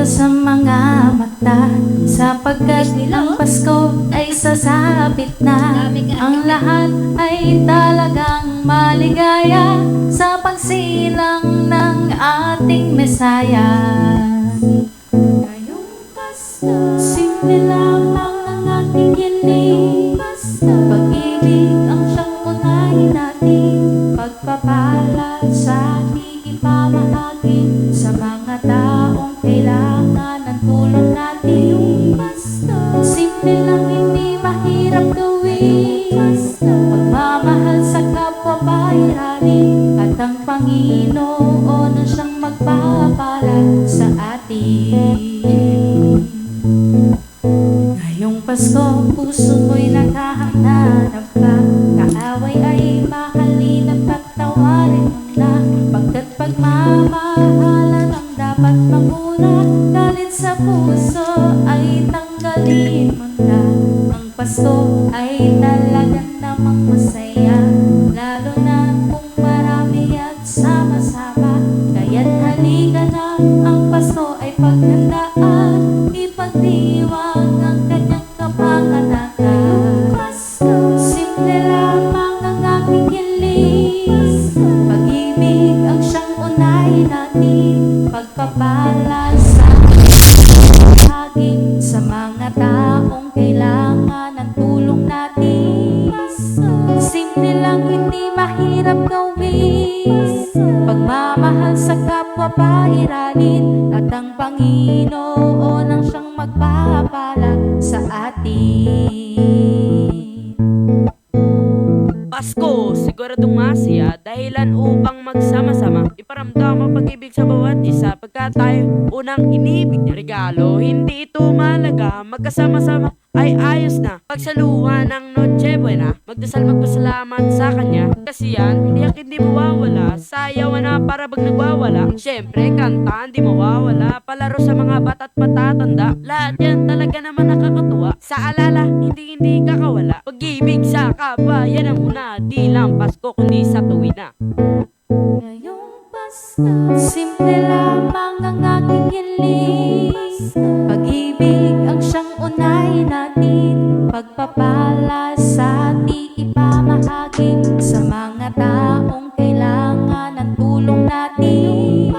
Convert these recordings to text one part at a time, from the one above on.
dito sa mga mata, sapagkat ang Pasko ay sasapit na. Ang lahat ay talagang maligaya sa pagsilang ng ating Mesaya. Ngayong Pasko, simple lamang ang ating hiling. Pag-ibig ang siyang unahin natin, pagpapala sa ating ipamahagi sa mga taong kailangan ng tulong natin. Simple lang, hindi mahirap gawin. Pagmamahal sa kapwa bayani, at ang Panginoon ang siyang magpapala sa atin. Ngayong Pasko, puso mo'y naghahanap ka, kaaway ay mahalin at pagtawarin mo na, pagkat pagmamahalan ang dapat mamuna. Galit sa puso ay tanggalin mo na. Ang Pasko ay talaga namang masaya, lalo na kung marami at sama-sama. Kaya't halika na, ang Pasko ay paghandaan, ipagdiwang ang kanyang kapanganakan. Simple lamang ang aking hiling, pag-ibig ang siyang unahin natin, pagpapala sa bahagi sa mga taong kailangan ng tulong natin. Simple lang, hindi mahirap gawin, pagmamahal sa kapwa pairanin, at ang Panginoon ang siyang magpapala sa atin. Pasko, siguradong masaya, dahilan upang magsama-sama, iparamdam ang pag-ibig sa bawat isa, pagkat tayo unang inibig na regalo. Hindi ito malaga, magkasama-sama ay ayos na. Pagsaluhan ng Noche Buena, magdasal magpasalamat sa Kanya, kasi yan, hindi mawawala. Sayawan na para bang nagwawala, syempre kanta hindi mawawala. Palaro sa mga bata't matatanda, lahat yan talaga naman nakakatuwa. Sa alala, hindi kakawala, pag-ibig sa kapwa, yan ang una. Di lang Pasko kundi sa tuwi na. Ngayong Pasko, simple lamang ang aking hiling, pag-ibig ang siyang unahin natin, pagpapala sa ating ipamahagi sa mga taong kailangan ng tulong natin.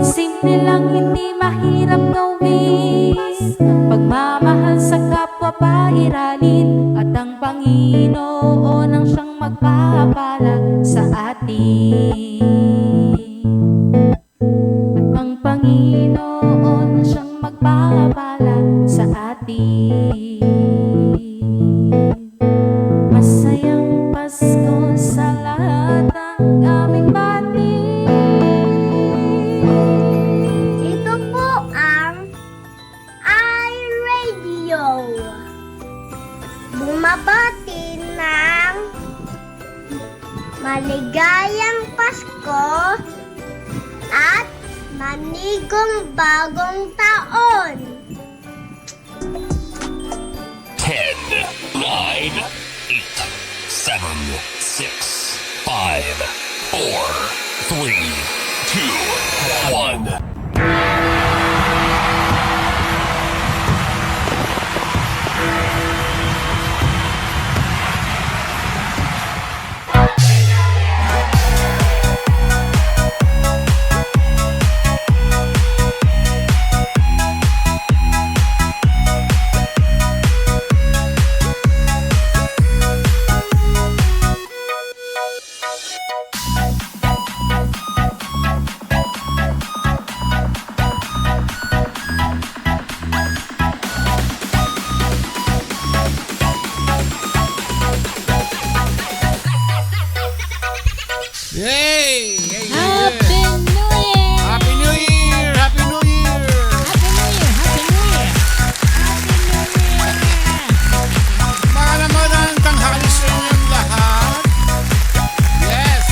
Simple lang, hindi mahirap gawin, pagmamahal sa kapwa pairanin, at ang Panginoon ang siyang magpapala sa atin. At ang Panginoon ang siyang magpapala sa atin. Masayang Pasko sa lahat ng aming bati. Ito po ang iRadio. Bumabati ng maligayang Pasko at manigong bagong taon. 10, 9, 8, 7, 6, 5, 4, 3, 2, 1. Yay! Yay! Happy New Year! Happy New Year! Happy New Year! Happy New Year! Happy New Year! Happy New Year! Magandang tanghali sa inyong lahat. Yes!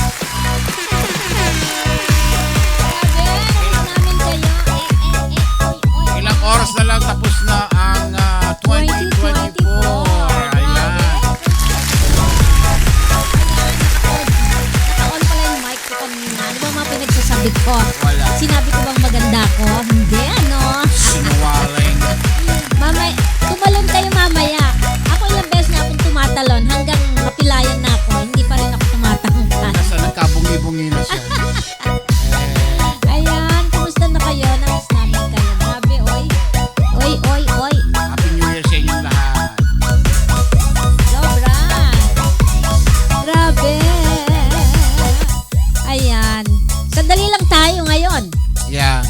Grabe, namin kayo. Oy. Ilang oras na lang tapos na ang 2024. Ayan. Naka-on pala yung mic ko kanina. Ano ba mga pinagsasabi ko? Wala. Sinabi ko bang maganda ko? Hindi, ano?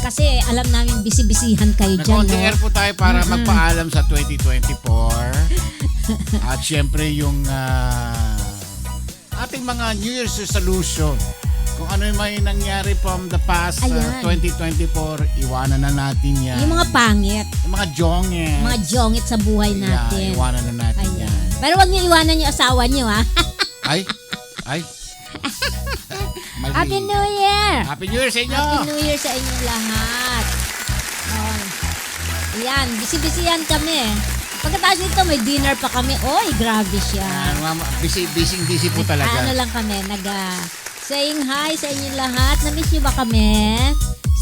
Kasi alam namin busy-busyhan kayo dyan, Nag-on the air no? po tayo para magpaalam sa 2024. At syempre yung ating mga New Year's resolution. Kung ano yung may nangyari from the past Ayan. 2024, iwanan na natin yan. Yung mga pangit, Yung mga jongit. mga jongit sa buhay natin. Yeah, iwanan na natin Ayan. yan. Pero wag niyo iwanan yung asawa niyo, ha? Ay. Mali. Happy New Year! Happy New Year sa inyo! Happy New Year sa inyong lahat. Oh. Ayan, busy-busyan kami. Pagkatapos nito, may dinner pa kami. Oy, grabe siya. Busy po talaga. Ano lang kami, saying hi sa inyong lahat. Na-miss niyo ba kami?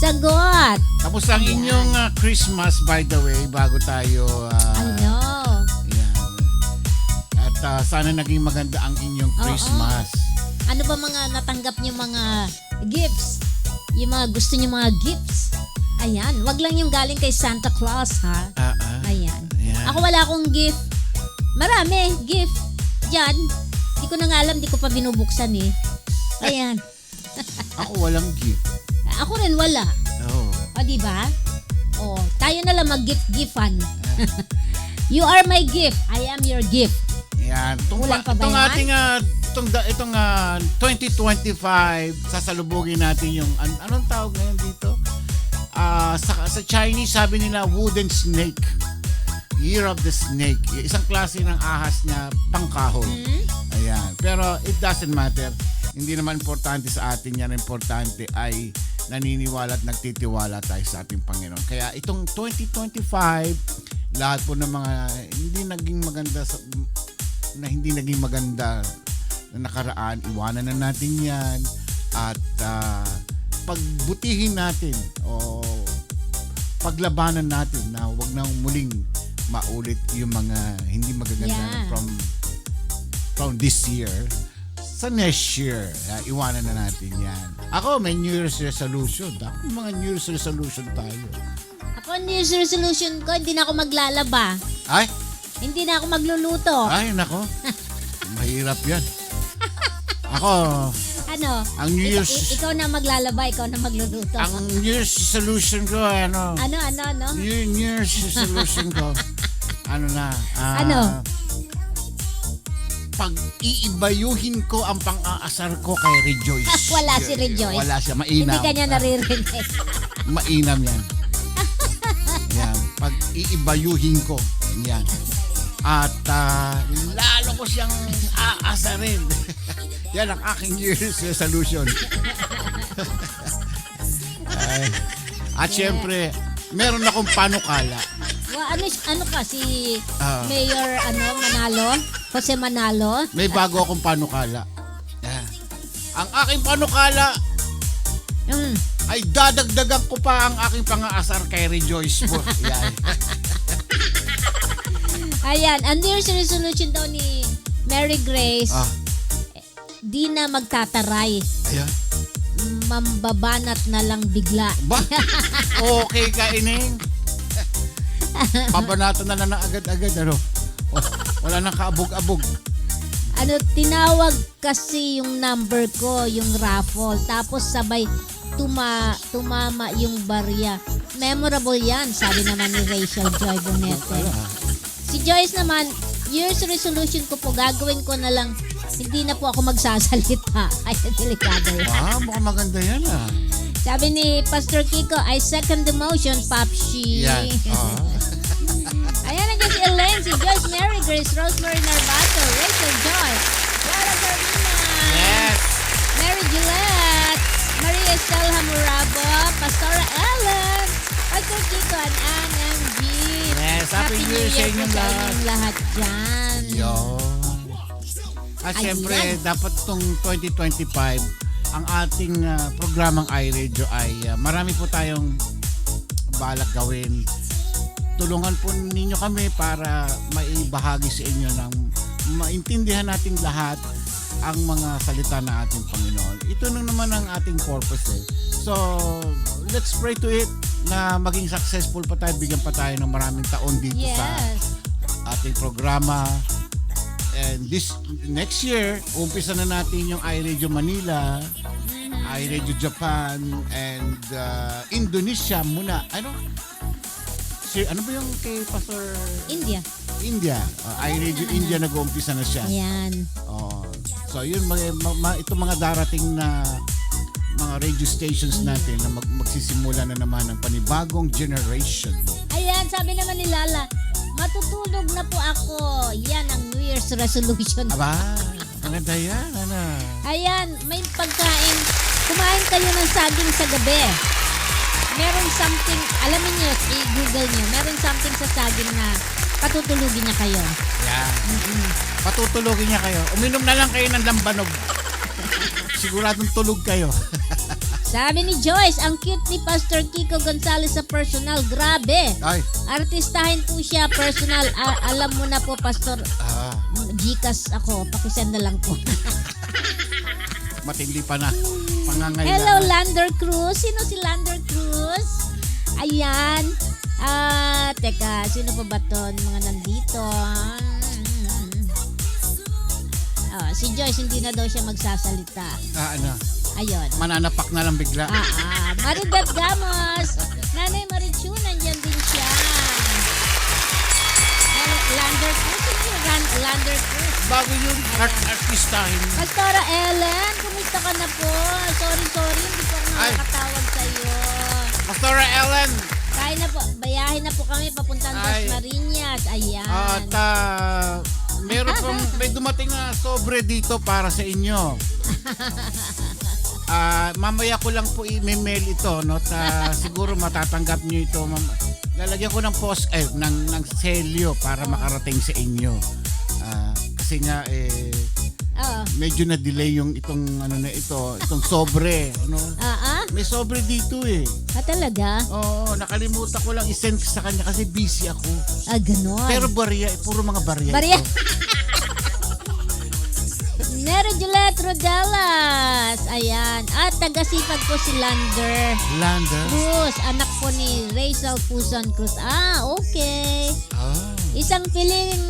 Sagot! Kamusta ang inyong Christmas, by the way, bago tayo... Ano? Ayan. At sana naging maganda ang inyong Christmas. Ano ba mga natanggap niyo mga gifts? Yung mga gusto niyo mga gifts? Ayan, wag lang yung galing kay Santa Claus, ha? Ayan. Ayan. Ako wala akong gift. Marami, gift. Diyan. Di ko na nga alam, di ko pa binubuksan eh. Ayan. Ako walang gift. Ako rin wala. Oh. O, di ba? O, tayo na lang mag-gift-gifan. You are my gift. I am your gift. Ayan. Kulang pa ba Itong yan? ating itong 2025 sasalubugin natin yung anong tawag ngayon dito? Sa Chinese sabi nila wooden snake. Year of the Snake. Isang klase ng ahas na pangkahoy. Ayan. Pero it doesn't matter. Hindi naman importante sa atin yan. Importante ay naniniwala at nagtitiwala tayo sa ating Panginoon. Kaya itong 2025, lahat po ng mga hindi naging maganda na nakaraan, iwanan na natin yan at pagbutihin natin o paglabanan natin na wag na muling maulit yung mga hindi magaganda Yeah. from this year sa next year. Iwanan na natin yan. Ako, may New Year's resolution. Dapat mga New Year's resolution tayo. Ako, New Year's resolution ko, hindi na ako maglalaba. Ay, Hindi na ako magluluto. nako. Mahirap yan. Ako, Ano? ang New Year's, Ikaw na maglalaba, ikaw na magluluto. ang New Year's resolution ko, Ano? New Year's resolution ko, Ano? pag-iibayuhin ko ang pang-aasar ko kay Rejoice. Wala si Rejoice. Wala siya, mainam. Hindi kanya naririnig. Mainam yan. Yan, pag-iibayuhin ko. Yan. At lalo ko siyang aasarin. Yan ang aking New Year's resolution. At syempre, meron akong panukala. Ano ka, si Ah. Mayor Manalo? Jose Manalo? May bago akong panukala. Ang aking panukala Mm. ay dadagdagan ko pa ang aking pang-aasar kay Rejoice po. Yan. Ayan, ang New Year's resolution daw ni Mary Grace, Ah, di na magtataray. ayan. Mambabanat na lang bigla. Ba? Okay ka, Ining. Pabanatan na lang agad-agad. Ano? Wala nang kaabog-abog. Tinawag kasi yung number ko, yung raffle. Tapos sabay tumama yung barya. Memorable yan, sabi naman ni Rachel Joy Bonete. Si Joyce naman, year's resolution ko po, gagawin ko na lang, hindi na po ako magsasalita. Ay, delikado yan. Wow, mukhang maganda yan ah. Sabi ni Pastor Kiko, I second the motion, Papshi. Yan. Ayan, nandiyan si Elaine, si Joyce, Mary Grace, Rosemary Narvato, Rachel Joy, Laura Carmina, Yes. Mary Gillette, Maria Estelle Hamurabo, Pastora Ellen, Pastor Kiko, and Ann MG. Yes, Happy New Year sa inyong po lahat. inyong lahat dyan. Yun. At syempre, Ayan. dapat tong 2025, ang ating programang iRadio ay marami po tayong balak gawin. Tulungan po ninyo kami para maibahagi sa inyo ng maintindihan nating lahat ang mga salita ng ating Panginoon. Ito na naman ang ating purpose eh. So, let's pray to it na maging successful pa tayo, bigyan pa tayo ng maraming taon dito sa Yes. ating programa. And this next year, umpisa na natin yung iRadio Manila. iRadio Japan and Indonesia muna. Ano ba yung kay Pastor India. India? iRadio India nag-uumpisa na siya. Ayan. So yun, itong mga darating na mga radio stations natin na magsisimula na naman ng panibagong generation. Ayan, sabi naman ni Lala, matutulog na po ako. Yan ang New Year's resolution. Aba, maganda yan, Ayan, may pagkain. Kumain kayo ng saging sa gabi. Meron something, alamin nyo, i-google nyo, meron something sa saging na patutulugin niya kayo. Yan. Patutulogin niya kayo. Uminom na lang kayo ng lambanog. Siguradong tulog kayo. Sabi ni Joyce, ang cute ni Pastor Kiko Gonzales sa personal. Grabe. Ay. Artistahin po siya, personal. Alam mo na po, Pastor. Gcash ako. Pakisend na lang po. Matindi pa na. Pangangailangan. Hello, Lander Cruz. Sino si Lander Cruz? Ayan. Teka. Sino pa ba to? Mga nandito. Si Joyce, hindi na daw siya magsasalita. Ayun. Mananapak na lang bigla. Marigat Gamos. Nanay Marichu, nandyan din siya. Lander Cruz. Sino yung Lander Cruz? Bago yung artistahin. Pastora Ellen, kumusta ka na po? Sorry, hindi po ako nakakatawag sa'yo. Pastora Ellen. Kaya na po, bayahin na po kami papuntang Las Marinas. Ayan. At may dumating na sobre dito para sa inyo. Mamaya ko lang po i-mail ito, no? Siguro matatanggap niyo ito. Lalagyan ko ng post ng selyo para makarating sa inyo. Kasi nga medyo na delay yung itong sobre, ano? May sobre dito eh. Talaga? Oo, nakalimutan ko lang i-send sa kanya kasi busy ako. Ganon. Pero puro mga barya. Barya. Nero Juliet Rodelas. Ayan. Taga-sipag ko si Lander Cruz. Anak po ni Rachel Fuson Cruz. Okay. Isang piling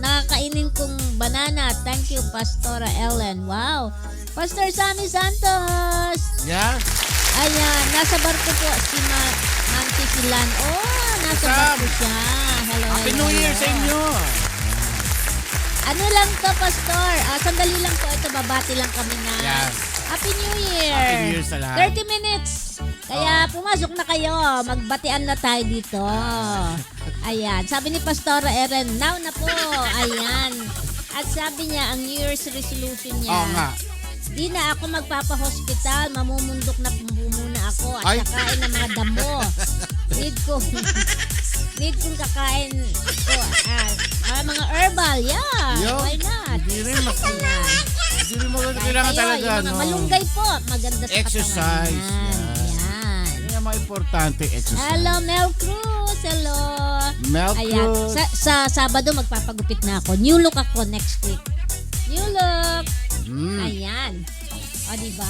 nakakainin kong banana. Thank you, Pastora Ellen. Wow. Pastor Sammy Santos. Yeah. Ayan. Nasa barko po si Nancy Silan. Nasa barko siya. Hello. Happy New Year sa inyo. Ano lang to, Pastor? Sandali lang po. Ito, babati lang kami na. Yes. Happy New Year. Happy New Year sa lahat. 30 minutes. Kaya pumasok na kayo. Magbatian na tayo dito. Ayan. Sabi ni Pastora Erin, now na po. Ayan. At sabi niya, ang New Year's resolution niya. Oo nga. Di na ako magpapa-hospital. Mamumundok na muna ako. At kakain ng mga damo. Need kong kakain ko. Mga herbal. Yeah. Why not? Hindi rin mo kailangan talaga. Yung mga malunggay po. Maganda sa exercise. katawan. Yan. Yan mga importante exercise. Hello, Mel Cruz. Hello. Mel Ayan. Cruz. Sa Sabado, magpapagupit na ako. New look ako next week. New look. Ayan. Diba?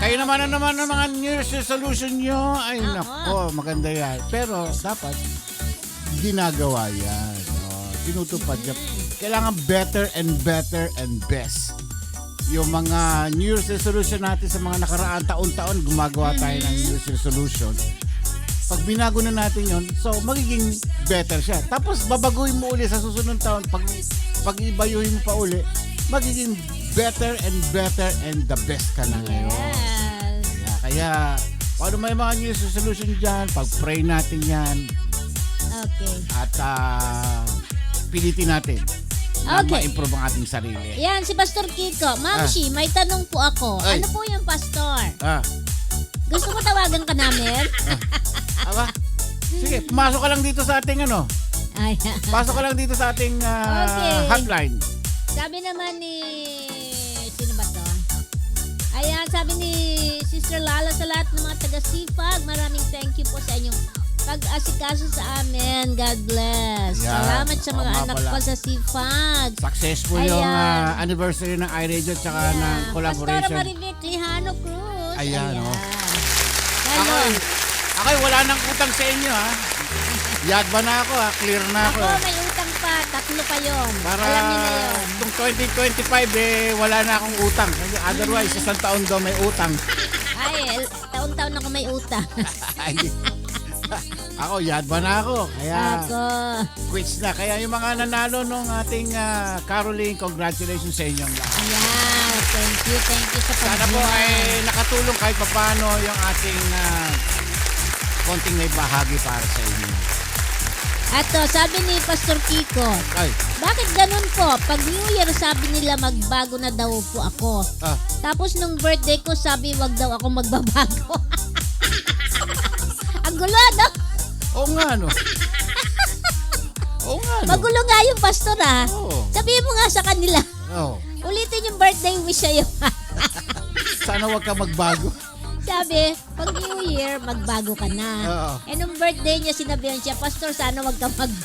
Kayo naman ang mga New Year's resolution nyo. Ay, nako, maganda yan. Pero, dapat, ginagawa yan. Tinutupad yan. Kailangan better and better and best. Yung mga New Year's resolution natin sa mga nakaraan taon-taon, gumagawa tayo ng New Year's resolution. Pag binago na natin yon, so magiging better siya. Tapos babaguhin mo uli sa susunod taon. Pag ibayuhin mo pa uli, magiging better and the best ka na ngayon. Yes. Kaya paano may mga New Year's resolution dyan, pag-pray natin yan. Okay. At pilitin natin na Okay. ma-improve ang ating sarili. Yan, si Pastor Kiko. Mamshi, may tanong po ako. Ay. Ano po yung Pastor? Gusto mo tawagan ka namin? Aba? Sige, pumasok ka lang dito sa ating Ay. pasok ka lang dito sa ating Okay. hotline. Sabi naman ni... Sino ba to? Ayan, sabi ni Sister Lala sa lahat ng mga taga-sipag. Maraming thank you po sa inyong pag-asikaso sa amin. God bless. Yeah. Salamat sa mga Oo, anak pala. ko sa sipag. Successful yung Ayan. anniversary ng iRadio at saka ng Pastora collaboration. Marivic Lijano Cruz. Ayan, Hello. Wala nang utang sa inyo, ha? Yagba na ako, ha? Clear na ako. Ako, may utang pa. 3 tatlo pa yon. Para Alam niyo na yun. itong 2025 wala na akong utang. Kasi otherwise, isang taon daw may utang. Ay, taon-taon ako may utang. Ay, ako, yadba na ako. Kaya, Ako. quits na. Kaya yung mga nanalo nung ating Caroline, congratulations sa inyong lahat. Ayan. Thank you sa Sana po ay nakatulong kahit paano yung ating konting may bahagi para sa inyo. Ato, sabi ni Pastor Kiko, Ay, bakit ganun po? Pag New Year, sabi nila magbago na daw po ako. ah, Tapos nung birthday ko, sabi wag daw ako magbabago. Ang gulo, no? oo nga, no? Oo nga, no? Magulo nga yung pastor, ha? Oo. Sabihin mo nga sa kanila, Oo. ulitin yung birthday wish sa'yo. Sana wag ka magbago. Sabi, pag New Year, magbago ka na. Oo. Eh, nung birthday niya, sinabihan siya, Pastor, sana wag ka magbago.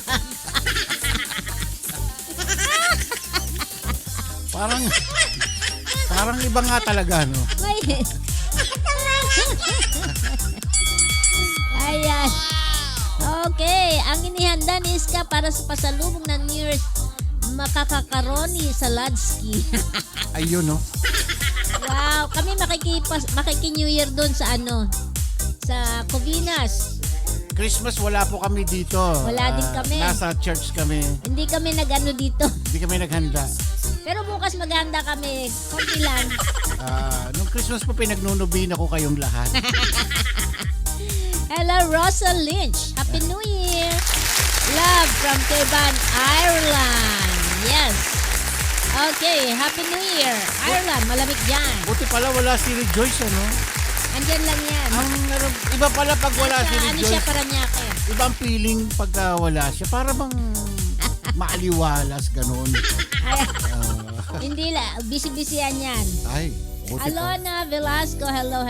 Parang iba nga talaga, no? May... Ayan. Okay, ang inihanda ni Iska para sa pasalubong ng New Year's makakakaroni sa Ladsky. Ayun, no? Wow, kami makiki-New Year doon sa sa Covinas. Christmas wala po kami dito. Wala din kami. Nasa church kami. Hindi kami dito. Hindi kami naghanda. Pero bukas maghanda kami. Konti lang. Nung Christmas po pinagnunubina ko kayong lahat. Hello, Rosa Lynch. Happy New Year. Love from Cavan, Ireland. Yes. Okay, Happy New Year. Ireland, malamig dyan. Buti pala wala si Rejoice, ano? Andyan lang yan. Iba pala pag wala si Ano siya, Rejoice. Paranaque. Ibang feeling pag wala siya. Para bang maaliwalas, ganun. Ay, hindi la, busy-busyan yan. Ay, buti pa. Alona Velasco, hello.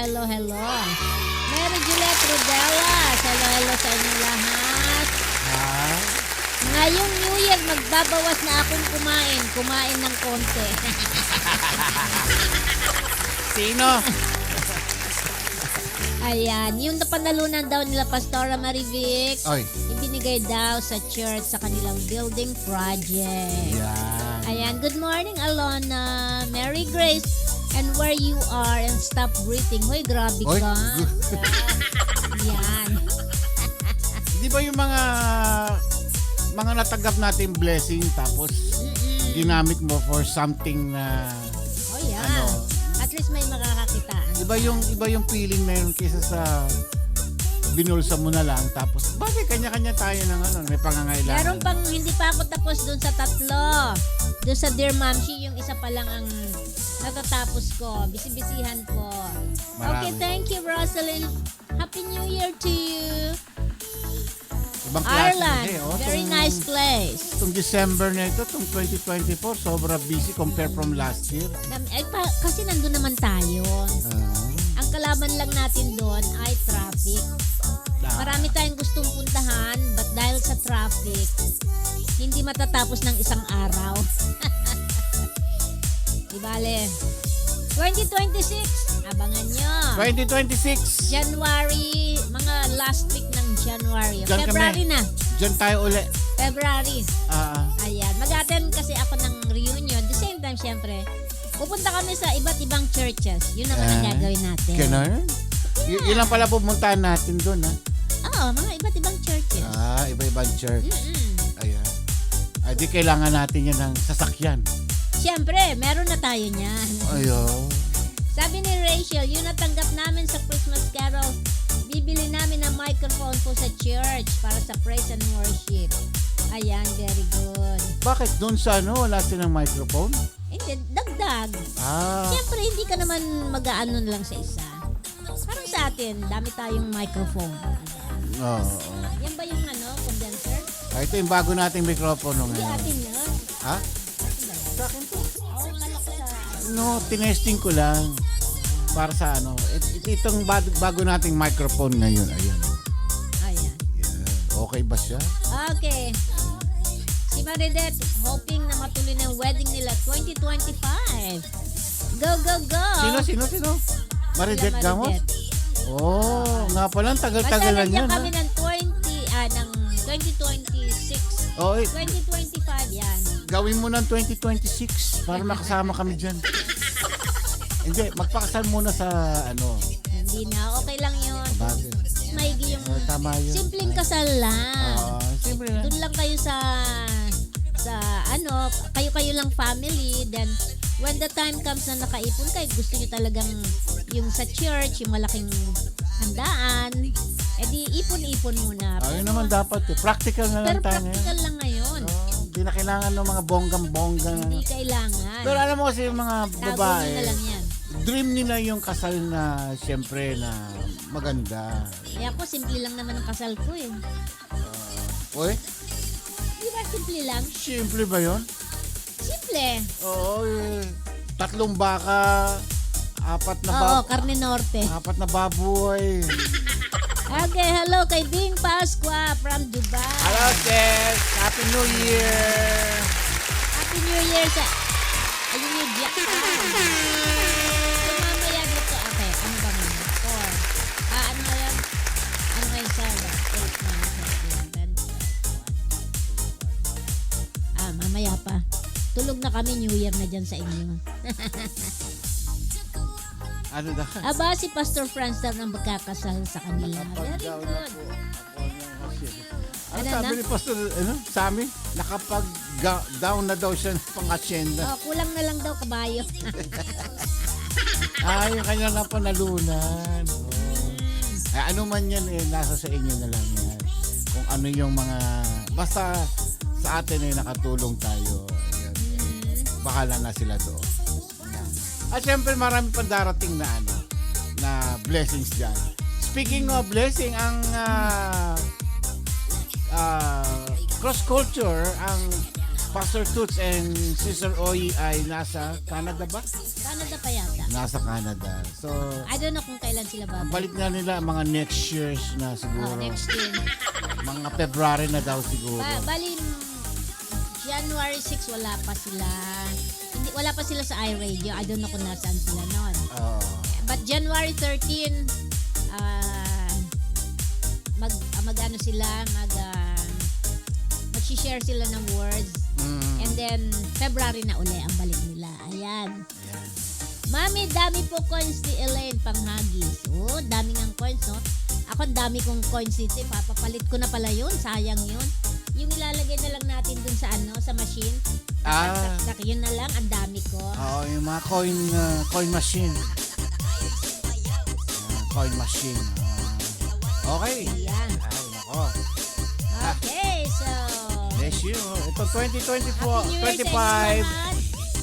Mary Juliet Rodelas, hello sa inyong lahat. Ha? Ngayong New Year, magbabawas na akong kumain ng konti. Sino? Ayan, yung napanalunan daw nila Pastora Marivic, Oy. ibinigay daw sa church sa kanilang building project. Yan. Ayan, good morning Alona, Mary Grace, and where you are and stop breathing. Hoy, grabe Oy, ka. Yan. Di ba yung mga natanggap natin blessing tapos ginamit mo for something na Oh yeah. Ano? At least may makakakitaan. iba yung feeling na yun kaysa sa binulsa mo na lang tapos bakit kanya-kanya tayo ng may pangangailangan. Meron pang hindi pa ako tapos dun sa tatlo. Dun sa Dear Mamshi, yung isa pa lang ang natatapos ko. Bisibisihan ko. Okay, Marami. thank you, Rosalind. Happy New Year to you. Ibang klase Ireland, kasi, very Itong- nice place. Itong December na ito, itong 2024, sobra busy compare from last year. Kasi nandun naman tayo. Ang kalaban lang natin doon ay traffic. Marami tayong gustong puntahan, but dahil sa traffic, hindi matatapos ng isang araw. Di bale. 2026, abangan nyo. 2026, January, mga last week ng January. Diyan kami. February na. dyan tayo uli. February. Ah, Ayan. Mag-attend kasi ako ng reunion. The same time, syempre, pupunta kami sa iba't ibang churches. Yun naman ang gagawin natin. ganun? Yun lang pala pumuntahan natin doon, ha? Oo, mga iba't ibang churches. Iba-ibang church. Mm-mm. Ayan. Ay, di kailangan natin yan ng sasakyan. Syempre, meron na tayo niyan. Ayun. Sabi ni Rachel, yung natanggap namin sa Christmas Carol, bibili namin ng microphone po sa church para sa praise and worship. Ayan, very good. Bakit doon sa wala silang microphone? Hindi, dagdag. Siyempre, hindi ka naman mag-aano lang sa isa. Parang sa atin, dami tayong microphone. Oo. Yan ba yung condenser? Ito yung bago nating microphone Hindi ngayon. atin yun. Ha? Sa akin to. Oo, kala ko sa... No, tinesting ko lang. Para sa itong bago nating microphone ngayon. Ayan. Ayan. Yan. Okay ba siya? Okay. Si Maridet, hoping na matuloy na yung wedding nila 2025. Go, go, go! Sino? Maridet Sila Gamos? Maridet. Oh, nga pala, tagal-tagal Basta lang yun. nandiyan kami Ha? ng 2026 Oh, 2025 yan. gawin mo ng 2026 para makasama kami dyan. Hindi, magpakasal muna sa ano. Hindi na, okay lang yun. Bagay. Maigi yung Tama yun. simpleng kasal lang. Siyempre na. Doon lang kayo sa ano, kayo lang family. Then, when the time comes na nakaipon kayo, gusto nyo talagang yung sa church, yung malaking handaan, edi ipon-ipon muna. Ayun naman dapat eh. Practical na Pero lang tayo ngayon. practical lang ngayon. Hindi na kailangan ng mga bonggang-bongga. Hindi kailangan. Pero alam mo kasi yung mga Tago nyo babae, na lang yan. dream nila yung kasal na siyempre na maganda. Eh ako, simple lang naman ang kasal ko eh. Uy, Di ba simple lang? simple ba yun? Simple. Oo, 3 baka, 4 na Oo, karne norte. 4 na baboy. Okay, hello kay Ding Pasqua from Dubai. Hello, Tess! Happy New Year! Happy New Year sa... Ayun yung Jack. So, mamaya dito, okay, ano ba man? 4. Ano nga yan? Ano nga yung 7, 8, 9, 10, 11, 12, 1, 2, 3, 4. Mamaya pa. Tulog na kami, New Year na dyan sa inyo. Ano daw? Aba, si Pastor Franz daw nang magkakasal sa kanila. Very good. Ano Ano sabi na? ni Pastor, Sammy? Nakapag-down na daw siya ng pang-asyenda. Oh, kulang na lang daw kabayo. Yung kanya na panalunan. Ano man yan, nasa sa inyo na lang yan. Kung ano yung mga... Basta sa atin nakatulong tayo. Ayan. Bahala na sila doon. Ayan. At syempre marami pa darating na na blessings dyan. Speaking of blessing, ang cross-culture, ang Pastor Toots and Sister Oy ay nasa Canada ba? Canada pa yata. Nasa Canada. So, I don't know kung kailan sila babalik. balik na nila mga next years na siguro. Next year. Mga February na daw siguro. Bali, January 6 wala pa sila. Wala pa sila sa iRadio. I don't know kung nasaan sila noon. Oo. But January 13, mag-ano sila, mag-share sila ng words. And then, February na uli ang balik nila. Ayan. Ayan. Mami, dami po coins ni Elaine Panghagis. Oh, dami ng coins, no? Ako, dami kong coins dito. Papapalit ko na pala yun. Sayang yun. Yung ilalagay na lang natin dun sa sa machine. Tak, yun na lang. Ang dami ko. Oo, yung mga coin machine. Coin machine. Okay. Ayan. Ay, nako. Okay, so... Bless you. Ito, 2024, Happy New Year sa inyo 25. lahat.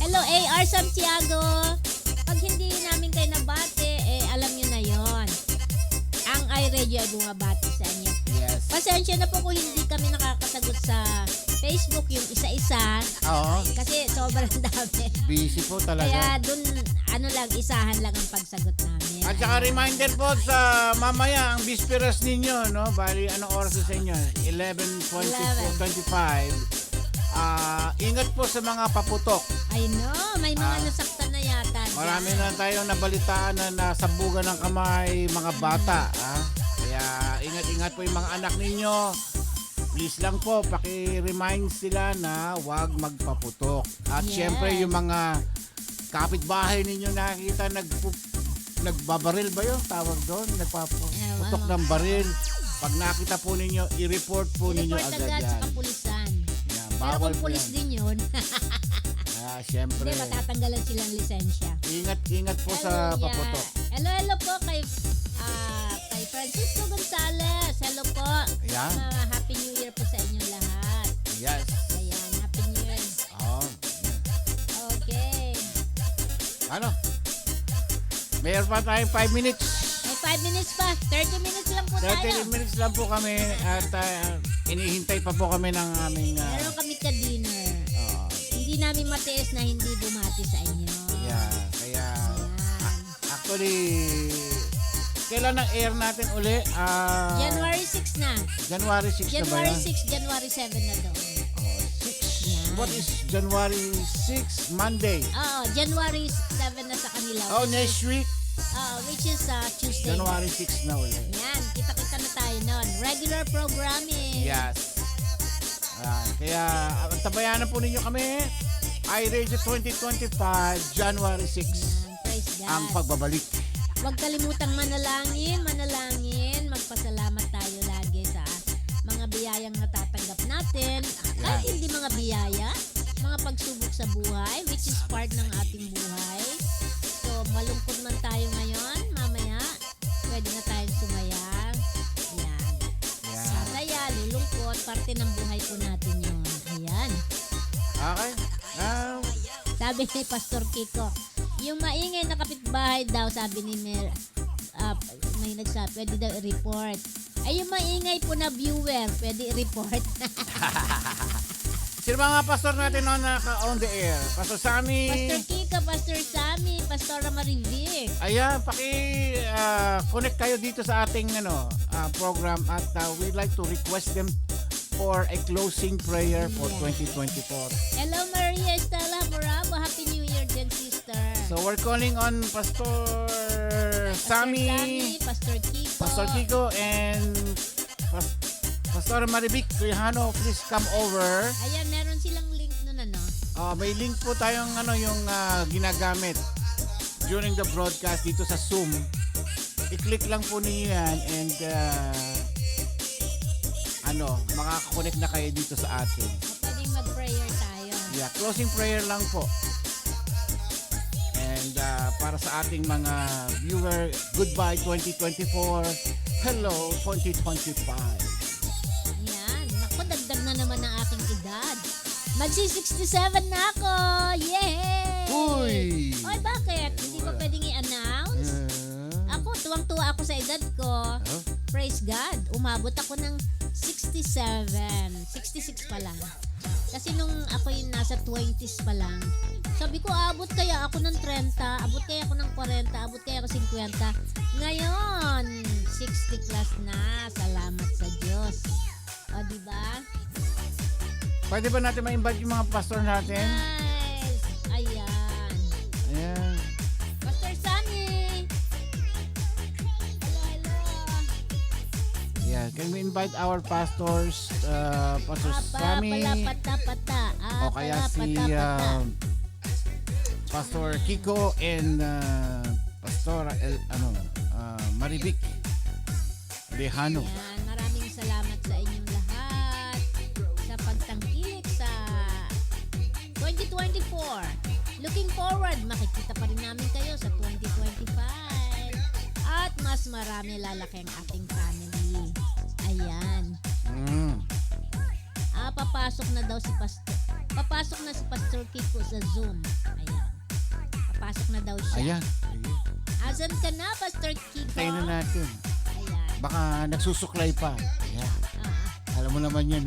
Hello, AR Santiago. Pag hindi namin kayo nabati, alam nyo na yon. Ang iRadio ay bumabati sa inyo. Yes. Pasensya na po kung hindi kami nakakasagot sa Facebook yung isa-isa. Oo. Kasi sobrang dami. Busy po Kaya talaga. dun, isahan lang ang pagsagot namin. At saka reminder po sa mamaya, ang bisperas ninyo, no? Bali, anong oras sa inyo? 11:25. Ingat po sa mga paputok. I know, may mga nasaktan na yata. Marami na tayong nabalitaan na nasabugan ng kamay, mga bata. Kaya ingat-ingat po yung mga anak ninyo. Please lang po, paki-remind sila na huwag magpaputok. At Yes. syempre yung mga kapitbahay ninyo nakikita nagbabaril ba yun? Tawag doon? Nagpaputok ng baril. Pag nakita po ninyo, i-report po ninyo Report agad agad sa yan. kapulisan. Yan, Pero bawal kung po pulis yan. din yun, Syempre. hindi, matatanggalan silang lisensya. Ingat po sa Hello, paputok. yeah. Hello po kay Francisco Gonzales. Hello po. Ayan. Happy New Year po sa inyong lahat. Yes. Ayan, Happy New Year. Okay. Ano? Mayroon pa tayong 5 minutes. May 5 minutes pa. 30 minutes lang po 30 tayo. minutes lang po kami at inihintay pa po kami ng aming Meron kami ka-dinner. Hindi namin matiis na hindi bumati sa inyo. kaya Ayan. actually kailan ang air natin uli? January 6 na. January 6 na ba January yan? 6, January 7 na daw. 6. Yan. What is January 6? Monday. Oo, January 7 na sa kanila. Next week, Which is Tuesday. January 6 na uli. Yan, kita-kita na tayo nun. Regular programming. Yes. Kaya tabayanan po ninyo kami. iRadio 2025, January 6, Yan, praise God. ang pagbabalik. Huwag kalimutang manalangin. Magpasalamat tayo lagi sa mga biyayang natatanggap natin. Kahit hindi mga biyaya, mga pagsubok sa buhay, which is part ng ating buhay. So, malungkot man tayo ngayon, mamaya, pwede na tayong sumaya. Yan. Yan. Sasaya, lulungkot, parte ng buhay po natin yun. Ayan. Okay? Sabi ni Pastor Kiko, yung maingay na kapitbahay daw, sabi ni may nagsabi, pwede daw i-report. Ay, yung maingay po na viewer, pwede i-report. Sino mga pastor natin na naka-on the air? Pastor Sammy. Pastor Kiko, Pastor Sammy, Pastora Marivic. Ayan, connect kayo dito sa ating program at we'd like to request them for a closing prayer for 2024. Hello, Maria Estela Morabo. Happy New Year din, sister. So we're calling on Pastor Sammy, Pastor Kiko. Pastor Kiko, and Pastor Marivic Quijano. Please come over. Ayan, meron silang link nun, ano? May link po tayong yung ginagamit during the broadcast dito sa Zoom. I-click lang po niyo yan and makaka-connect na kayo dito sa atin. Pwedeng mag-prayer tayo. Yeah, closing prayer lang po. And para sa ating mga viewer, goodbye 2024. Hello 2025. Yan. Naku, dagdag na naman ang aking edad. Magsi-67 na ako! Yay! Uy! Oy, bakit? Hindi ko pwedeng i-announce? Ako, tuwang-tuwa ako sa edad ko. Praise God. Umabot ako ng 67. 66 pa lang. Kasi nung ako yung nasa 20s pa lang, sabi ko, abot kaya ako ng 30, abot kaya ako ng 40, abot kaya ako 50. Ngayon, 60 plus na. Salamat sa Diyos. O, diba? Pwede ba natin ma-invite yung mga pastor natin? Nice! Ayan. Ayan. Pastor Sammy! Hello. Yeah, can we invite our pastors, Pastor Sammy? Pata. O kaya si Pastor Kiko and Pastora Marivic Lejano. Yan, maraming salamat sa inyong lahat sa pagtangkilik sa 2024. Looking forward, makikita pa rin namin kayo sa 2025. At mas marami lalaki ang ating family. Ayan. Papasok na daw si Pastor. Papasok na si Pastor Kiko sa Zoom. Ayan. Papasok na daw siya. Ayan. Asan ka na, Pastor Kiko? Tayo na natin. Ayan. Baka nagsusuklay pa. Ayan. Alam mo naman yan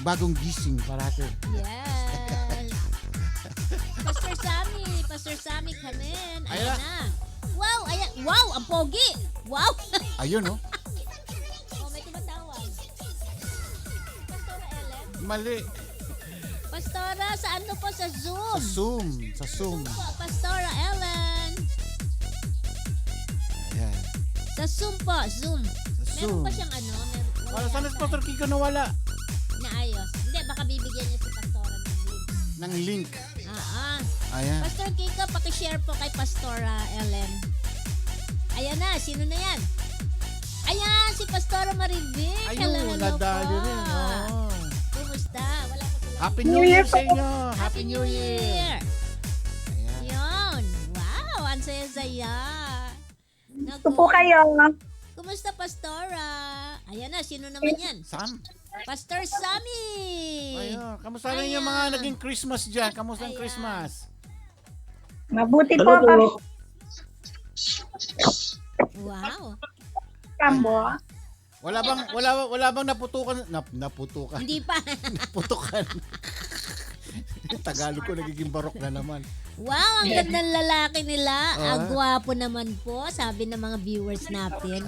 bagong gising parate. Yes. Pastor Sammy, come in. Ayan Ayan. na. Wow, ayan. Wow, ang pogi. Wow. Ayun, no? Oh, may tumatawag. Pastora Ellen. Mali. Pastora, saan to po? Sa Zoom. Sa Zoom. Po, Pastora Ellen. Ayan. Sa Zoom po, Zoom. Sa Meron Zoom. pa siyang Para saan si Pastor Kiko nawala? naayos. Hindi, baka bibigyan niya si Pastora ng link. Ng link. Ayan. Pastor Kiko, pakishare po kay Pastora Ellen. Ayan na, sino na yan? Ayan, si Pastora Marivic. Hello nadali po. rin. Oh. Kumusta? Wala pa sila. Happy New Year sa inyo. Happy New Year. Ayan. Yun. Wow, ang saya-saya. Gusto po kayo. Kumusta, Pastora? Ayan na, sino naman yan? Sam. Pastor Sammy. Ayun. Kamusta rin yung mga naging Christmas dyan? Kamusta ang Ayan. Christmas? Mabuti po, Pastor Wow. Rambo. Wala bang naputukan? Naputukan. Hindi pa. Naputukan. Tagalog ko nagiging barok na naman. Wow, ang gandang lalaki nila. Ah. Ang gwapo naman po, sabi ng mga viewers natin.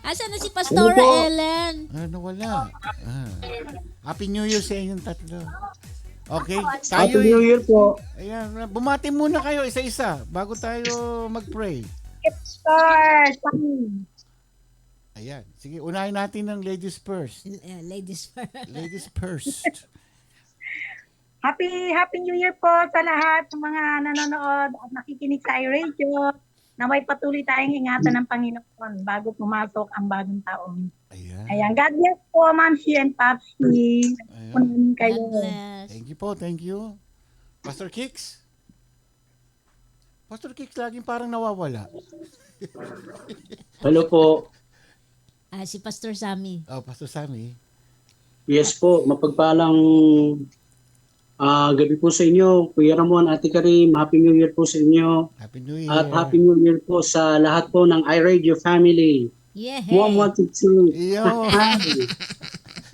Asan na si Pastora Ellen? Wala. Happy New Year sa inyong tatlo. Okay, Happy New Year po. Ayan, bumati muna kayo isa-isa bago tayo mag-pray. Pastor Sammy. Ayan. Sige, unahin natin ng ladies first. Ladies first. Ladies first. Happy New Year po sa lahat ng mga nanonood at nakikinig sa iRadio. Naway patuloy tayong ingatan ng Panginoon bago pumasok ang bagong taon. Ayan. Ayan, God bless po, Ma'am Shi and Papsi. Ayan. Punin kayo. God bless. Thank you po, thank you. Pastor Kicks? Pastor Kicks laging parang nawawala. Hello po. Si Pastor Sammy. Oh, Pastor Sammy. Yes po, mapagpalang gabi po sa inyo. Kuya Ramon, Ate Karim, Happy New Year po sa inyo. Happy New Year. At Happy New Year po sa lahat po ng iRadio family. Yeah. Iyo.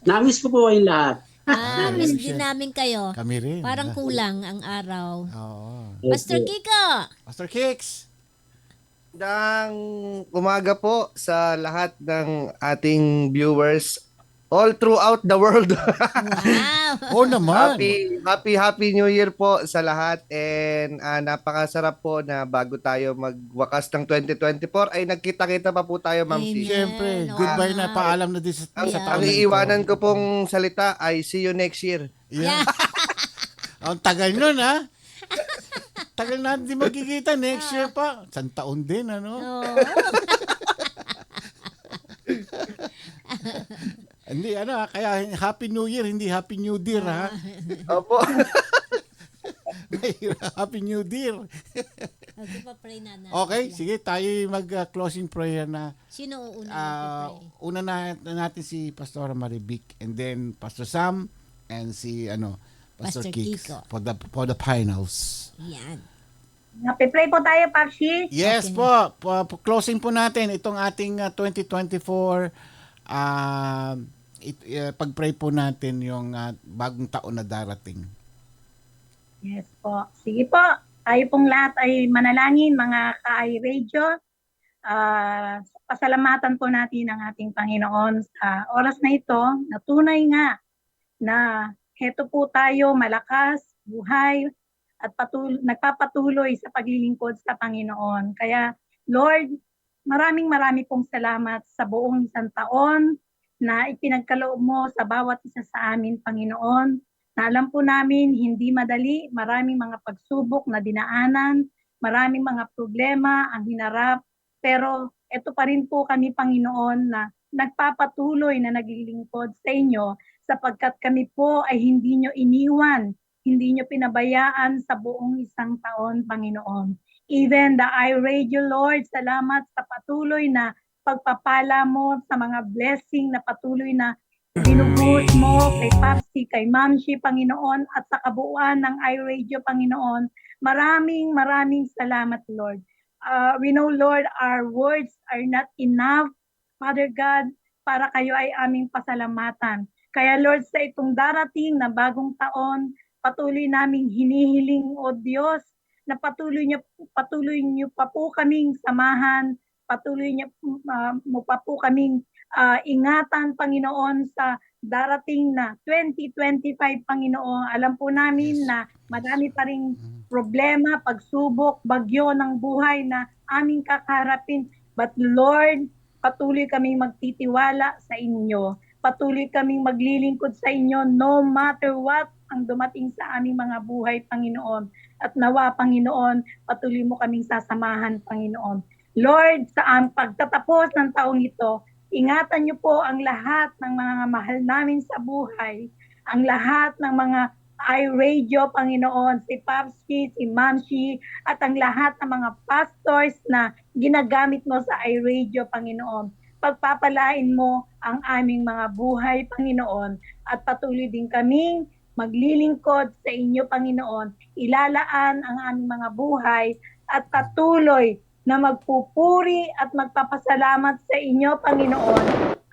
Namiss ko po kayong lahat. Miss din namin kayo. Kami rin. Parang kulang ang araw. Oo. Pastor Kiko. Pastor Kicks. Magandang umaga po sa lahat ng ating viewers all throughout the world. Wow. Oo naman. Happy New Year po sa lahat, and napakasarap po na bago tayo magwakas ng 2024 ay nagkita-kita pa po tayo, Ma'am Amen. Shi. Siyempre, Oo goodbye nga. na. Paalam na din sa Ang, sa ang taon na ito. iiwanan ko pong salita ay see you next year. Yeah. Ang tagal nun, ha? Tagal natin di magkikita. Next year pa. Isang taon din, ano? Oo. Hindi, ano, kaya Happy New Year, hindi Happy New Year, ha? Opo. Happy New Year. Okay, pa-pray na natin. Okay, sila. sige, tayo mag-closing prayer na. Sino uuna mag-pray? Una na natin si Pastora Marivic, and then Pastor Sam, and si, Pastor Pastor Kicks Kiko. for the finals. Yan. Happy-pray po tayo, Papsi. Yes Okay. po, closing po natin itong ating 2024. Pag-pray po natin yung bagong taon na darating. Yes po. Sige po. Tayo pong lahat ay manalangin, mga ka-iRadio. Pasalamatan po natin ang ating Panginoon sa oras na ito, na tunay nga na heto po tayo malakas, buhay, at nagpapatuloy sa paglilingkod sa Panginoon. Kaya, Lord, maraming pong salamat sa buong isang taon na ipinagkaloob mo sa bawat isa sa amin, Panginoon. Na alam po namin, hindi madali, maraming mga pagsubok na dinaanan, maraming mga problema ang hinarap, pero ito pa rin po kami, Panginoon, na nagpapatuloy na naglilingkod sa inyo sapagkat kami po ay hindi nyo iniwan, hindi nyo pinabayaan sa buong isang taon, Panginoon. Even the iRadio, Lord, salamat sa patuloy na pagpapala mo, sa mga blessing na patuloy na binubuhos mo kay Papsi, kay Ma'am Shi, Panginoon, at sa kabuuan ng iRadio, Panginoon. Maraming salamat, Lord. We know, Lord, our words are not enough, Father God, para kayo ay aming pasalamatan. Kaya, Lord, sa itong darating na bagong taon, patuloy naming hinihiling, O Diyos, na patuloy niyo pa po kaming samahan, patuloy niyo mo pa po kaming ingatan, Panginoon, sa darating na 2025, Panginoon. Alam po namin na marami pa ring problema, pagsubok, bagyo ng buhay na aming kakaharapin. But Lord, patuloy kaming magtitiwala sa inyo. Patuloy kaming maglilingkod sa inyo no matter what ang dumating sa aming mga buhay, Panginoon. At nawa, Panginoon, patuloy mo kaming sasamahan, Panginoon. Lord, sa pagtatapos ng taong ito, ingatan niyo po ang lahat ng mga mahal namin sa buhay, ang lahat ng mga iRadio, Panginoon, si Papsi, si Ma'am Shi, at ang lahat ng mga pastors na ginagamit mo sa iRadio, Panginoon. Pagpapalain mo ang aming mga buhay, Panginoon, at patuloy din kaming maglilingkod sa inyo, Panginoon. Ilalaan ang aming mga buhay at patuloy na magpupuri at magpapasalamat sa inyo, Panginoon,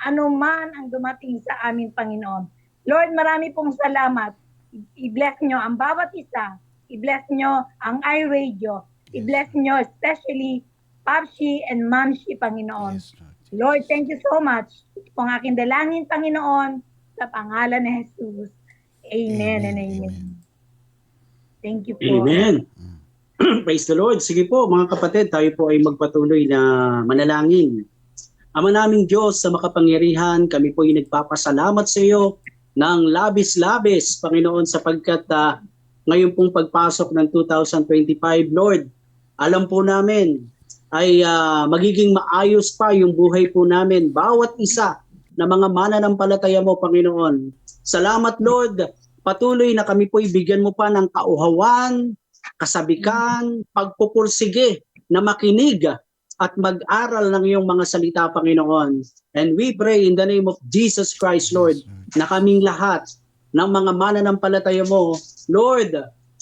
anuman ang dumating sa amin, Panginoon. Lord, marami pong salamat. I-bless nyo ang bawat isa. I-bless nyo ang iRadio. I-bless nyo especially Papsi and Ma'am Shi, Panginoon. Yes, Lord. Lord, thank you so much. Ito po ang aking dalangin, Panginoon, sa pangalan ni Jesus. Amen and amen. Thank you po. Amen. Praise the Lord. Sige po mga kapatid, tayo po ay magpatuloy na manalangin. Ama naming Diyos sa makapangyarihan, kami po ay nagpapasalamat sa iyo ng labis-labis, Panginoon, sapagkat ngayon pong pagpasok ng 2025, Lord, alam po namin ay magiging maayos pa yung buhay po namin, bawat isa na mga mananampalataya mo, Panginoon. Salamat, Lord, patuloy na kami po ibigyan mo pa ng kauhawan, kasabikan, pagpupursige na makinig at mag-aral ng iyong mga salita, Panginoon. And we pray in the name of Jesus Christ, Lord, na kaming lahat ng mga mananampalataya mo, Lord,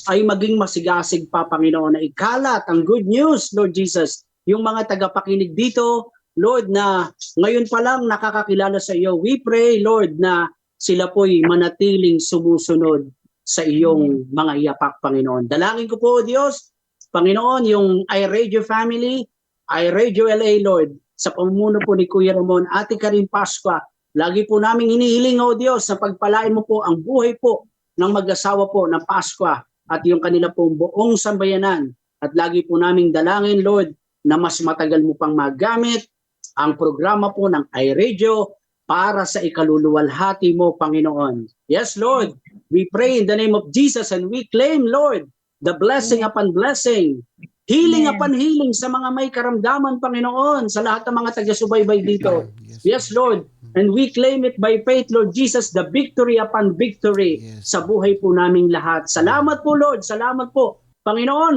ay maging masigasig pa, Panginoon, na ikalat ang good news, Lord Jesus. Yung mga tagapakinig dito, Lord, na ngayon pa lang nakakakilala sa iyo, we pray, Lord, na sila po'y manatiling sumusunod sa iyong mga iyapak, Panginoon. Dalangin ko po, Diyos, Panginoon, yung iRadio family, iRadio LA, Lord, sa pamumuno po ni Kuya Ramon, Ate Karin Pascua, lagi po namin hinihiling, O Diyos, na pagpalain mo po ang buhay po ng mag-asawa po ng Pascua at yung kanila pong buong sambayanan. At lagi po naming dalangin, Lord, na mas matagal mo pang magamit ang programa po ng iRadio para sa ikaluluwalhati mo, Panginoon. Yes, Lord, we pray in the name of Jesus and we claim, Lord, the blessing upon blessing, healing upon healing sa mga may karamdaman, Panginoon, sa lahat ng mga taga-subaybay dito. Yes, Lord, and we claim it by faith, Lord Jesus, the victory upon victory sa buhay po naming lahat. Salamat po, Lord, salamat po, Panginoon.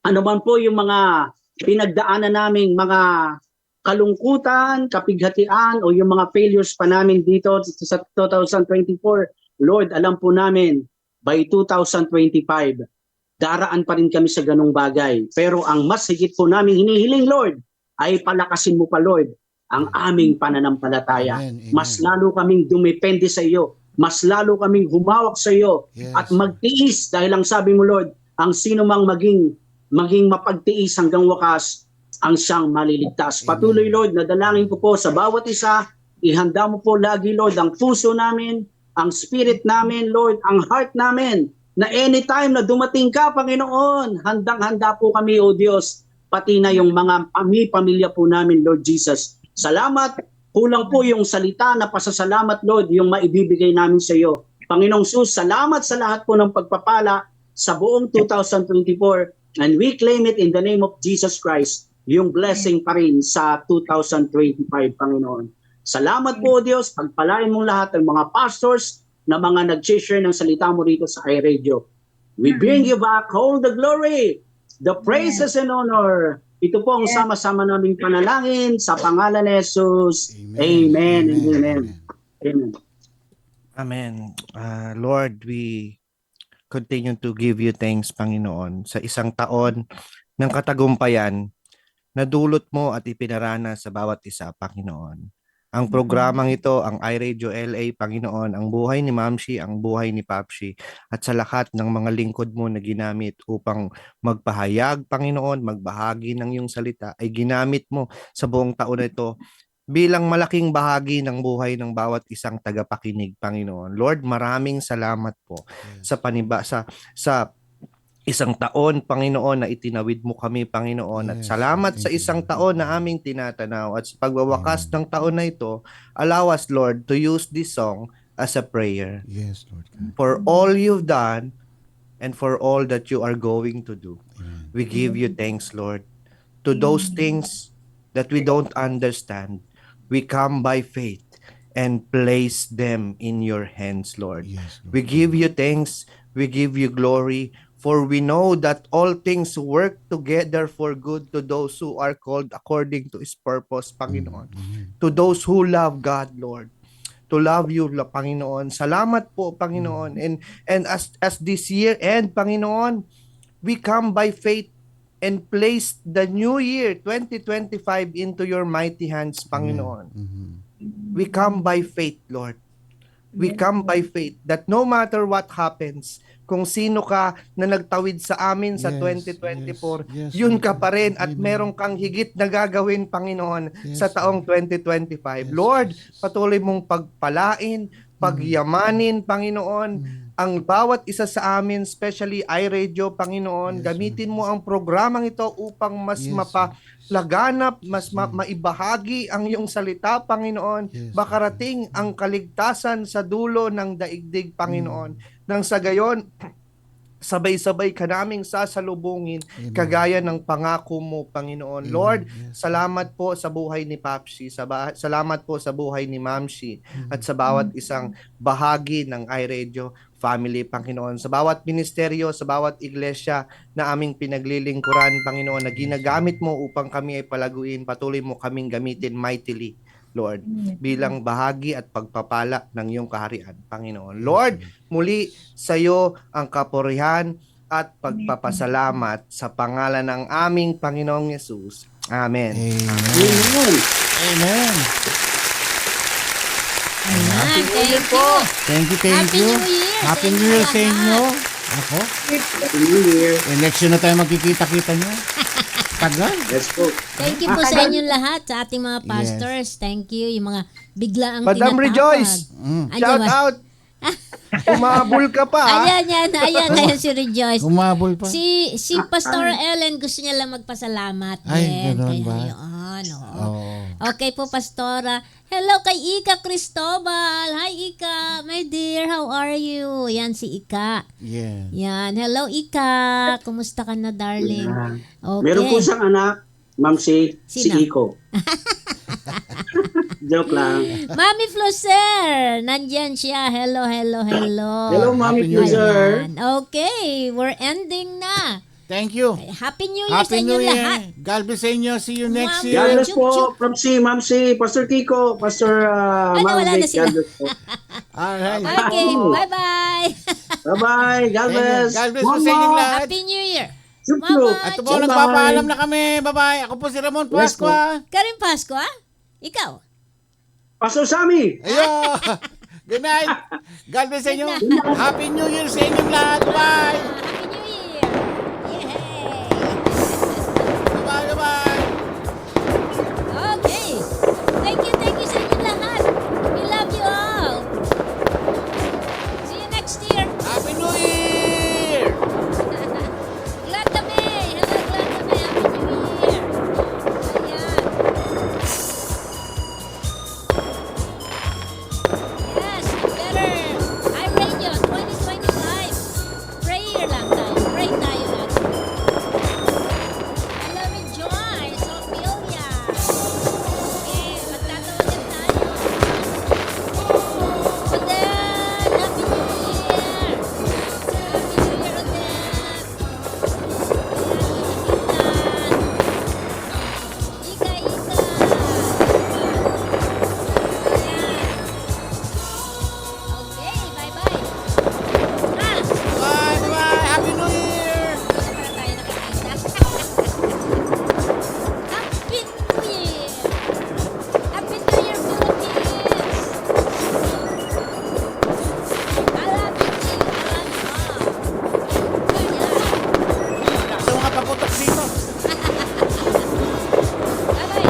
Ano man po yung mga pinagdaanan naming mga kalungkutan, kapighatian, o yung mga failures pa namin dito sa 2024, Lord, alam po namin, by 2025, daraan pa rin kami sa ganong bagay. Pero ang mas higit po namin hinihiling, Lord, ay palakasin mo pa, Lord, ang aming pananampalataya. Amen, amen. Mas lalo kaming dumepende sa iyo. Mas lalo kaming humawak sa iyo at magtiis dahil ang sabi mo, Lord, ang sino mang maging mapagtiis hanggang wakas, ang siyang maliligtas. Patuloy, Lord, nadalangin ko po sa bawat isa, ihanda mo po lagi, Lord, ang puso namin, ang spirit namin, Lord, ang heart namin, na anytime na dumating ka, Panginoon, handang-handa po kami, O Diyos, pati na yung mga pamilya po namin, Lord Jesus. Salamat, kulang po yung salita na pasasalamat, Lord, yung maibibigay namin sa iyo. Panginoong Sus, salamat sa lahat po ng pagpapala sa buong 2024, and we claim it in the name of Jesus Christ, yung blessing pa rin sa 2025, Panginoon. Salamat po, Diyos, pagpalain mong lahat ng mga pastors na mga nag-share ng salita mo rito sa iRadio. We bring you back all the glory, the praises and honor. Ito po ang sama-sama naming panalangin sa pangalan ni Jesus. Amen. Amen. Amen. Amen. Lord, we continue to give you thanks, Panginoon, sa isang taon ng katagumpayan na dulot mo at ipinarana sa bawat isa, Panginoon. Ang programang ito, ang iRadio LA, Panginoon, ang buhay ni Mamshi, ang buhay ni Papshi, at sa lahat ng mga lingkod mo na ginamit upang magpahayag, Panginoon, magbahagi ng iyong salita, ay ginamit mo sa buong taon na ito bilang malaking bahagi ng buhay ng bawat isang tagapakinig, Panginoon. Lord, maraming salamat po sa isang taon, Panginoon, na itinawid mo kami, Panginoon. At salamat sa isang taon na aming tinatanaw. At sa pagwawakas ng taon na ito, allow us, Lord, to use this song as a prayer. Yes, Lord God. For all you've done and for all that you are going to do. We give you thanks, Lord. To those things that we don't understand, we come by faith and place them in your hands, Lord. Yes, Lord. We give you thanks, we give you glory, for we know that all things work together for good to those who are called according to His purpose, Panginoon. To those who love God, Lord. To love you, Panginoon. Salamat po, Panginoon. And as this year end, Panginoon, we come by faith and place the new year, 2025, into your mighty hands, Panginoon. We come by faith, Lord. We come by faith that no matter what happens, kung sino ka na nagtawid sa amin sa 2024, yun ka pa rin at meron kang higit na gagawin, Panginoon, sa taong 2025. Lord, patuloy mong pagpalain, pagyamanin, Panginoon, ang bawat isa sa amin, especially iRadio, Panginoon, Yes, gamitin mo ang programang ito upang mas Yes, mapalaganap, mas maibahagi ang iyong salita, Panginoon, Yes, makarating ang kaligtasan sa dulo ng daigdig, Panginoon. Nang sa gayon, sabay-sabay ka naming sasalubungin Amen. kagaya ng pangako mo, Panginoon. Amen. Lord, Yes. salamat po sa buhay ni Papsi, salamat po sa buhay ni Mamsi, at sa bawat isang bahagi ng iRadio family, Panginoon. Sa bawat ministeryo, sa bawat iglesia na aming pinaglilingkuran, Panginoon, na ginagamit mo upang kami ay palaguin, patuloy mo kaming gamitin mightily, Lord, bilang bahagi at pagpapala ng iyong kaharian, Panginoon. Lord, muli sa iyo ang kapurihan at pagpapasalamat sa pangalan ng aming Panginoong Yesus. Amen. Amen. Amen. Amen. Ayan, thank you. Thank you, thank Happy you. New Year sa Happy inyo New Year sa lahat. inyo. Ako, Happy New Year. election na tayo magkikita-kita nyo. Tagal. Let's go. Thank you po sa inyong lahat, sa ating mga pastors. Thank you. Yung mga biglaang Madam tinatawag. Rejoice, Andiyan shout ba? out. Umabol ka pa. Ayan, ayan si Rejoice. Umabol pa. Si Pastor Ellen gusto niya lang magpasalamat. Ay, ganun Kaya ba? yun, oo. Oo. Okay po, Pastora. Hello kay Ika Cristobal. Hi, Ika. My dear, how are you? Yan si Ika. Yeah. Yan. Hello, Ika. Kumusta ka na, darling? Okay. Meron po siyang anak, Ma'am si Sino? Iko. Joke lang. Mami Floser. Nandyan siya. Hello, hello, hello. Hello, Mami Happy New Year. User. Ayan. Okay. We're ending na. Thank you. Happy New Year sa Happy inyo New lahat. Year. God bless sa inyo. See you next Ma'am. year. God bless Chup, po chup. from Ma'am si Pastor Kiko, Pastor Ma'am wala na Vic. sila. God bless po. Alright. Okay. Oh. Bye-bye. Bye-bye. God Thank you. bless. God bless po sa inyong lahat. Happy New Year. Chup, Bye-bye. chup. At po, Bye-bye. nagpapaalam na kami. Bye-bye. Ako po si Ramon Yes po. Pascua. Karin Pasko, ah? Ikaw? Pastor Sammy. Ayo. Good night. God bless sa inyo. Happy New Year sa inyong lahat. Bye. Happy New Year. Yay. Bye. Bye. Okay. Thank you sa inyo lahat. We love you all. See you next year. Happy New Year. Glad kami. Hello, glad kami. Happy New Year. Ayan. Yes, better. iRadio 2025. Prayer lang tayo. Pray tayo lang. Hello, Rejoice. Ophelia. Okay, magtatawagan tayo. Odette, Happy New Year. Happy New Year, Odette. Ika. Okay, bye-bye. Bye. Bye. Happy New Year. Hindi na pala tayo nakikita. Happy New Year! Happy New Year, Philippines! I love you, Ching. I love you all. Ayan. Sa mga paputok dito. Bye-bye.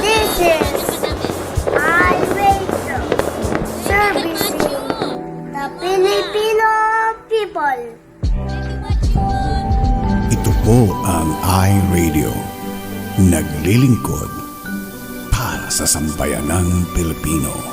This is iRadio, servicing the Filipino people. Ito po ang iRadio. Naglilingkod para sa sambayanang Pilipino.